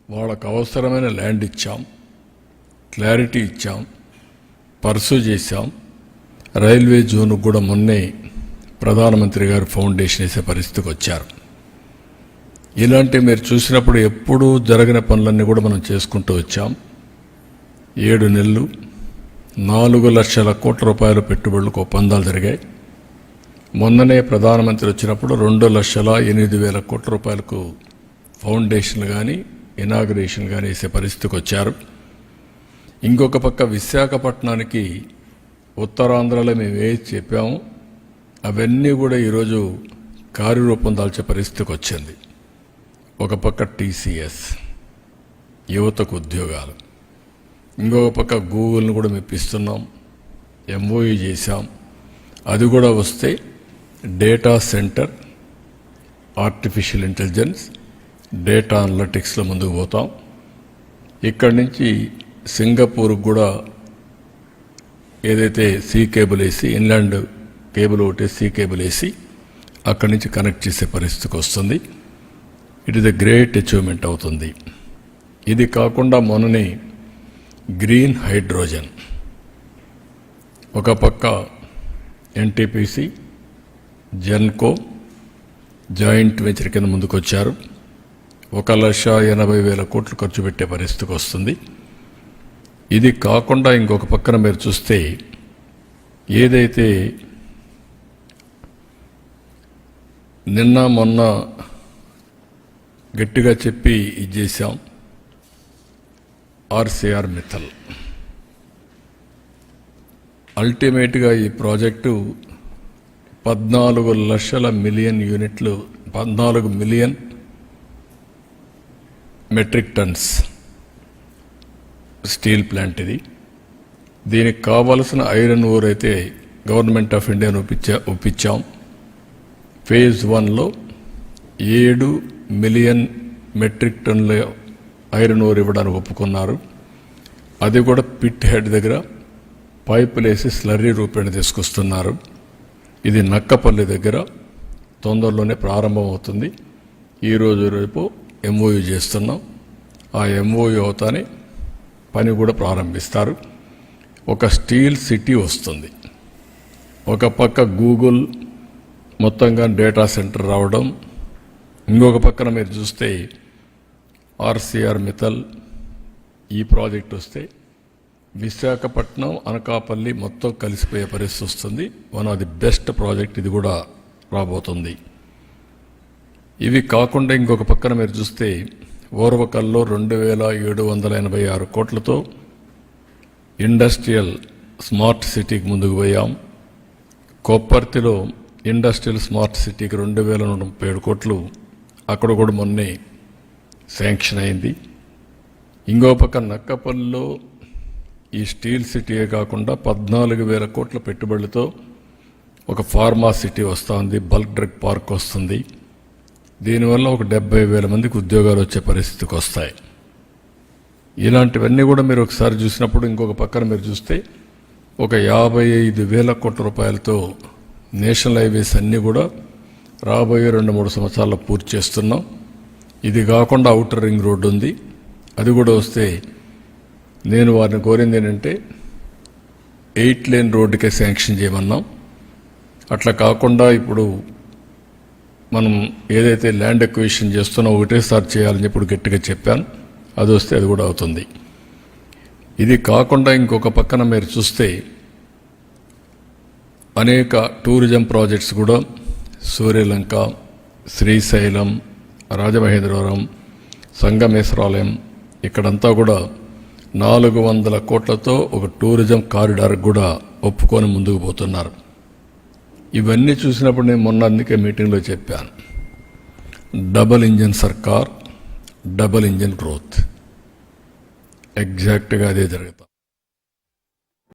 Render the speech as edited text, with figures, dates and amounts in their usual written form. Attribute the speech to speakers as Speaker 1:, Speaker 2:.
Speaker 1: వాళ్ళకు అవసరమైన ల్యాండ్ ఇచ్చాం, క్లారిటీ ఇచ్చాం, పర్సూ చేశాం. రైల్వే జోన్కు కూడా మొన్నే ప్రధానమంత్రి గారు ఫౌండేషన్ వేసే పరిస్థితికి వచ్చారు. ఇలాంటి మీరు చూసినప్పుడు ఎప్పుడూ జరగిన పనులన్నీ కూడా మనం చేసుకుంటూ వచ్చాం. 7 నెలలు 4 లక్షల కోట్ల రూపాయల పెట్టుబడులకు ఒప్పందాలు జరిగాయి. మొన్ననే ప్రధానమంత్రి వచ్చినప్పుడు 2,08,000 కోట్ల రూపాయలకు ఫౌండేషన్లు కానీ ఇనాగరేషన్ కానీ వేసే పరిస్థితికి వచ్చారు. ఇంకొక పక్క విశాఖపట్నానికి ఉత్తరాంధ్రలో మేము ఏది చెప్పాము అవన్నీ కూడా ఈరోజు కార్యరూపం దాల్చే పరిస్థితికి వచ్చింది. ఒక పక్క TCS యువతకు ఉద్యోగాలు, ఇంకొక పక్క గూగుల్ని కూడా మెప్పిస్తున్నాం, MOU చేశాం. అది కూడా వస్తే data center, artificial intelligence, data అనలిటిక్స్లో ముందుకు పోతాం. ఇక్కడి నుంచి సింగపూర్కి కూడా ఏదైతే సీ కేబుల్ వేసి, ఇన్లాండ్ కేబుల్ ఒకటి సీ కేబుల్ వేసి అక్కడి నుంచి కనెక్ట్ చేసే పరిస్థితికి వస్తుంది. It is a great achievement అవుతుంది. ఇది కాకుండా మొన్ననే గ్రీన్ హైడ్రోజన్ ఒక పక్క NTPC, జెన్కో జాయింట్ వెంచర్ కింద ముందుకు వచ్చారు. 1,80,000 కోట్లు ఖర్చు పెట్టే పరిస్థితికి వస్తుంది. ఇది కాకుండా ఇంకొక పక్కన మీరు చూస్తే ఏదైతే నిన్న మొన్న గట్టిగా చెప్పి ఇది చేశాం, RCR మిత్తల్ అల్టిమేట్గా ఈ ప్రాజెక్టు 14 లక్షల మిలియన్ యూనిట్లు, 14 million metric tons steel plant ఇది. దీనికి కావలసిన ఐరన్ ఓర్ అయితే గవర్నమెంట్ ఆఫ్ ఇండియాను ఒప్పించాం. ఫేజ్ 1లో 7 మిలియన్ మెట్రిక్ టన్నుల ఐరన్ ఓర్ ఇవ్వడానికి ఒప్పుకున్నారు. అది కూడా పిట్ హెడ్ దగ్గర పైపులు వేసి స్లర్రీ రూపేణ తీసుకొస్తున్నారు. ఇది నక్కపల్లి దగ్గర తొందరలోనే ప్రారంభం అవుతుంది. ఈరోజు రేపు MOU చేస్తున్నాం. ఆ MOU అవుతానే పని కూడా ప్రారంభిస్తారు. ఒక స్టీల్ సిటీ వస్తుంది. ఒక పక్క గూగుల్ మొత్తంగా డేటా సెంటర్ రావడం, ఇంకొక పక్కన మీరు చూస్తే RCR మిత్తల్ ఈ ప్రాజెక్ట్ వస్తే విశాఖపట్నం, అనకాపల్లి మొత్తం కలిసిపోయే పరిస్థితి వస్తుంది. One of the best project ఇది కూడా రాబోతుంది. ఇవి కాకుండా ఇంకొక పక్కన మీరు చూస్తే ఓర్వకల్లో 2,786 కోట్లతో ఇండస్ట్రియల్ స్మార్ట్ సిటీకి ముందుకు పోయాం. కొప్పర్తిలో ఇండస్ట్రియల్ స్మార్ట్ సిటీకి 2,137 కోట్లు అక్కడ కూడా మొన్నే శాంక్షన్ అయింది. ఇంకో పక్క నక్కపల్లిలో ఈ స్టీల్ సిటీయే కాకుండా 14,000 కోట్ల పెట్టుబడులతో ఒక ఫార్మా సిటీ వస్తుంది, బల్క్ డ్రగ్ పార్క్ వస్తుంది. దీనివల్ల ఒక 70,000 మందికి ఉద్యోగాలు వచ్చే పరిస్థితికి వస్తాయి. ఇలాంటివన్నీ కూడా మీరు ఒకసారి చూసినప్పుడు ఇంకొక పక్కన మీరు చూస్తే ఒక 55,000 కోట్ల రూపాయలతో నేషనల్ హైవేస్ అన్నీ కూడా రాబోయే 2-3 సంవత్సరాల్లో పూర్తి చేస్తున్నాం. ఇది కాకుండా ఔటర్ రింగ్ రోడ్డు ఉంది, అది కూడా వస్తే నేను వారిని కోరింది ఏంటంటే 8 లేన్ రోడ్డుకే శాంక్షన్ చేయమన్నాం. అట్లా కాకుండా ఇప్పుడు మనం ఏదైతే ల్యాండ్ ఎక్విజిషన్ చేస్తున్నా ఒకటేసారి చేయాలని ఇప్పుడు గట్టిగా చెప్పాను. అది వస్తే అది కూడా అవుతుంది. ఇది కాకుండా ఇంకొక పక్కన మీరు చూస్తే అనేక టూరిజం ప్రాజెక్ట్స్ కూడా సూర్యలంక, శ్రీశైలం, రాజమహేంద్రవరం, సంగమేశ్వరాలయం ఇక్కడంతా కూడా 400 కోట్లతో ఒక టూరిజం కారిడార్ కూడా ఒప్పుకొని ముందుకు పోతున్నారు. ఇవన్నీ చూసినప్పుడు నేను మొన్న అందుకే మీటింగ్లో చెప్పాను, డబుల్ ఇంజన్ సర్కార్, డబుల్ ఇంజన్ గ్రోత్. ఎగ్జాక్ట్గా అదే జరుగుతుంది.